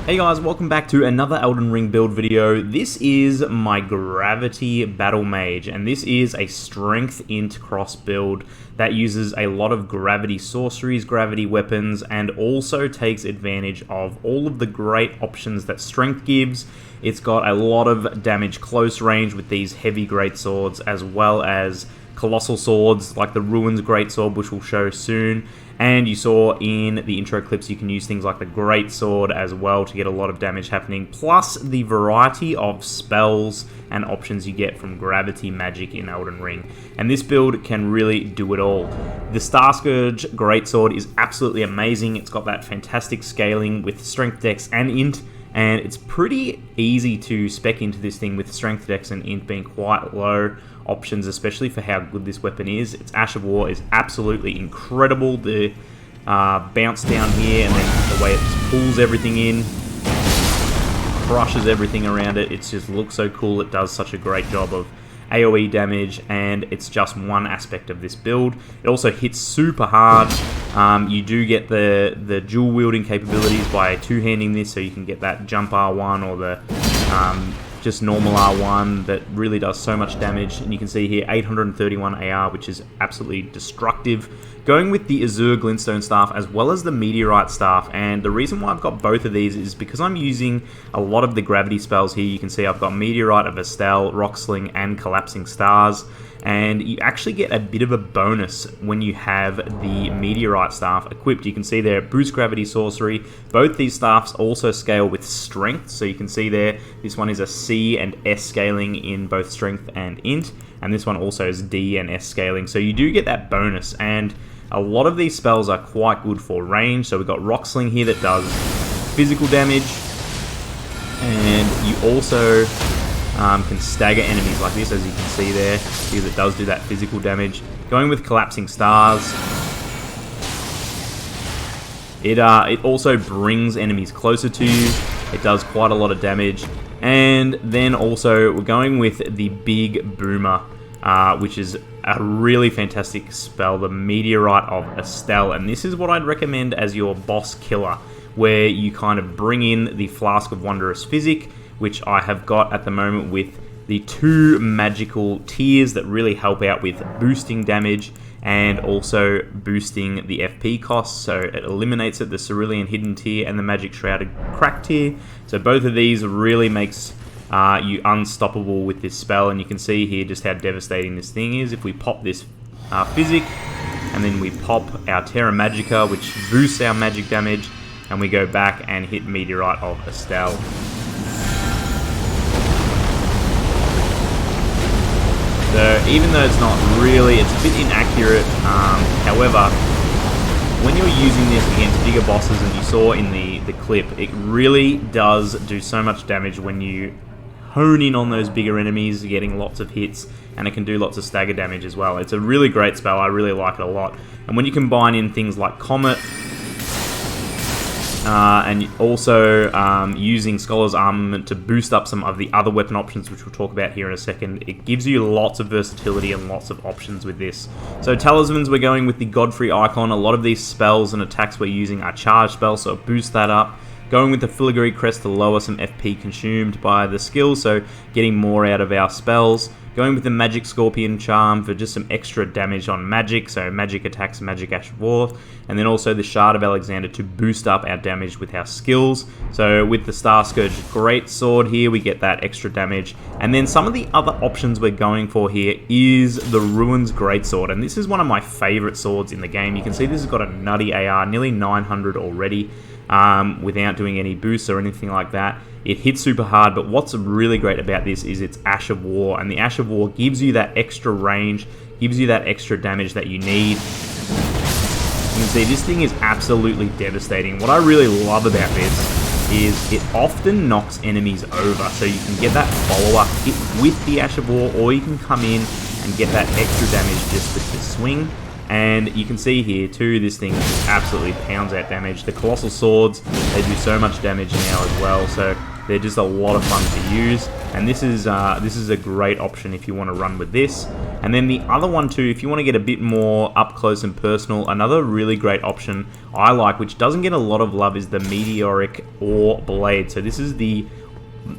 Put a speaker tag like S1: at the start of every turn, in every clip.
S1: Hey guys, welcome back to another Elden Ring build video. This is my Gravity Battle Mage, and this is a Strength Int cross build that uses a lot of gravity sorceries, gravity weapons, and also takes advantage of all of the great options that Strength gives. It's got a lot of damage close range with these heavy greatswords, as well as colossal swords like the Ruins Greatsword, which we'll show soon. And you saw in the intro clips you can use things like the Greatsword as well to get a lot of damage happening, plus the variety of spells and options you get from gravity magic in Elden Ring. And this build can really do it all. The Starscourge Greatsword is absolutely amazing. It's got that fantastic scaling with Strength, Dex, and Int, and it's pretty easy to spec into this thing with Strength, Dex, and Int being quite low options, especially for how good this weapon is. Its Ash of War is absolutely incredible. The bounce down here and then the way it just pulls everything in, crushes everything around it. It just looks so cool. It does such a great job of AoE damage, and it's just one aspect of this build. It also hits super hard. You do get the dual wielding capabilities by two-handing this, so you can get that jump R1 or the just normal R1 that really does so much damage. And you can see here 831 AR, which is absolutely destructive. Going with the Azure Glintstone Staff as well as the Meteorite Staff, and the reason why I've got both of these is because I'm using a lot of the gravity spells here. You can see I've got Meteorite of Estelle, Rock Sling, and Collapsing Stars. And you actually get a bit of a bonus when you have the Meteorite Staff equipped. You can see there, boost gravity sorcery. Both these staffs also scale with strength, so you can see there, this one is a C and S scaling in both strength and int, and this one also is D and S scaling, so you do get that bonus. And a lot of these spells are quite good for range. So we've got Rock Sling here that does physical damage, and you also can stagger enemies like this, as you can see there, because it does do that physical damage. Going with Collapsing Stars, it also brings enemies closer to you. It does quite a lot of damage. And then also we're going with the Big Boomer, which is a really fantastic spell, the Meteorite of Estelle. And this is what I'd recommend as your boss killer, where you kind of bring in the Flask of Wondrous Physic, which I have got at the moment with the two magical tiers that really help out with boosting damage and also boosting the FP costs. So it eliminates it, the Cerulean Hidden tier and the Magic Shrouded Crack tier. So both of these really makes you unstoppable with this spell, and you can see here just how devastating this thing is. If we pop this Physic, and then we pop our Terra Magica, which boosts our magic damage, and we go back and hit Meteorite of Estelle. So even though it's not really, it's a bit inaccurate, however, when you're using this against bigger bosses, and you saw in the clip, it really does do so much damage when you hone in on those bigger enemies, getting lots of hits, and it can do lots of stagger damage as well. It's a really great spell, I really like it a lot. And when you combine in things like Comet, and also using Scholar's Armament to boost up some of the other weapon options, which we'll talk about here in a second, it gives you lots of versatility and lots of options with this. So Talismans, we're going with the Godfrey Icon. A lot of these spells and attacks we're using are charge spells, so boost that up. Going with the Filigree Crest to lower some FP consumed by the skill, so getting more out of our spells. Going with the Magic Scorpion Charm for just some extra damage on magic, so magic attacks, magic Ash of War. And then also the Shard of Alexander to boost up our damage with our skills. So with the Starscourge Greatsword here, we get that extra damage. And then some of the other options we're going for here is the Ruins Greatsword. And this is one of my favorite swords in the game. You can see this has got a nutty AR, nearly 900 already. Without doing any boosts or anything like that. It hits super hard, but what's really great about this is its Ash of War, and the Ash of War gives you that extra range, gives you that extra damage that you need. You can see this thing is absolutely devastating. What I really love about this is it often knocks enemies over, so you can get that follow-up hit with the Ash of War, or you can come in and get that extra damage just with the swing. And you can see here too, this thing absolutely pounds out damage. The Colossal Swords, they do so much damage now as well. So They're just a lot of fun to use, and this is a great option if you want to run with this. And then the other one too, if you want to get a bit more up close and personal, another really great option I like, which doesn't get a lot of love, is the Meteoric Ore Blade. So this is the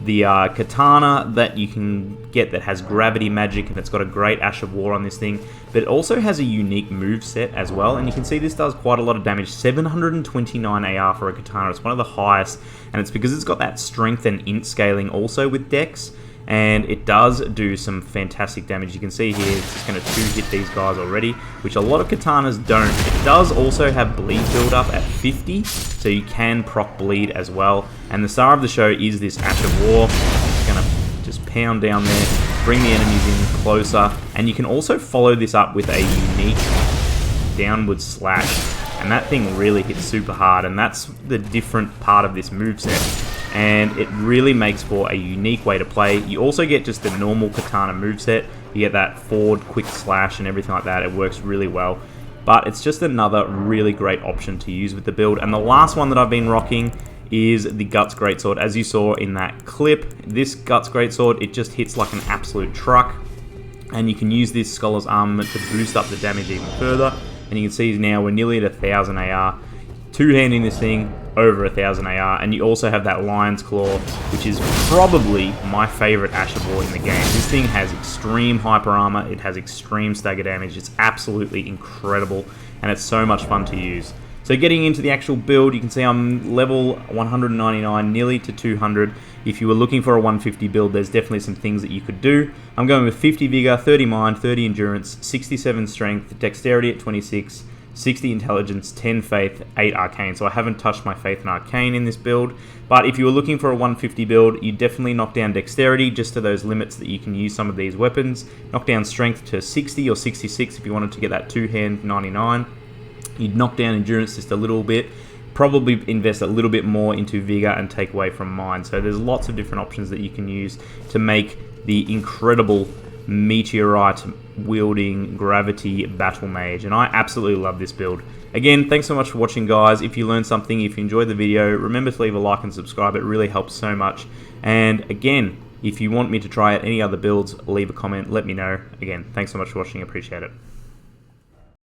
S1: katana that you can get that has gravity magic, and it's got a great Ash of War on this thing, but it also has a unique move set as well, and you can see this does quite a lot of damage. 729 AR for a katana. It's one of the highest, and it's because it's got that strength and int scaling also with dex, and it does do some fantastic damage. You can see here it's just going to 2-hit these guys already, which a lot of katanas don't. It does also have bleed build up at 50, so you can proc bleed as well. And the star of the show is this Ash of War. It's going to just pound down there, bring the enemies in closer, and you can also follow this up with a unique downward slash, and that thing really hits super hard, and that's the different part of this moveset. And it really makes for a unique way to play. You also get just the normal katana moveset. You get that forward quick slash and everything like that. It works really well. But it's just another really great option to use with the build. And the last one that I've been rocking is the Guts Greatsword. As you saw in that clip, this Guts Greatsword, it just hits like an absolute truck. And you can use this Scholar's Armament to boost up the damage even further. And you can see now we're nearly at 1000 AR. Two-handing this thing, over 1000 AR, and you also have that Lion's Claw, which is probably my favorite Ash of War in the game. This thing has extreme hyper armor, it has extreme stagger damage, it's absolutely incredible, and it's so much fun to use. So getting into the actual build, you can see I'm level 199, nearly to 200. If you were looking for a 150 build, there's definitely some things that you could do. I'm going with 50 Vigor, 30 Mind, 30 Endurance, 67 Strength, Dexterity at 26, 60 Intelligence, 10 Faith, 8 Arcane. So I haven't touched my Faith and Arcane in this build. But if you were looking for a 150 build, you definitely knock down Dexterity just to those limits that you can use some of these weapons. Knock down Strength to 60 or 66 if you wanted to get that two-hand 99. You'd knock down Endurance just a little bit. Probably invest a little bit more into Vigor and take away from Mind. So there's lots of different options that you can use to make the incredible meteorite wielding gravity battle mage, and I absolutely love this build. Again, thanks so much for watching, guys. If you learned something, if you enjoyed the video, remember to leave a like and subscribe. It really helps so much. And again, if you want me to try out any other builds, leave a comment, let me know. Again, thanks so much for watching, appreciate it.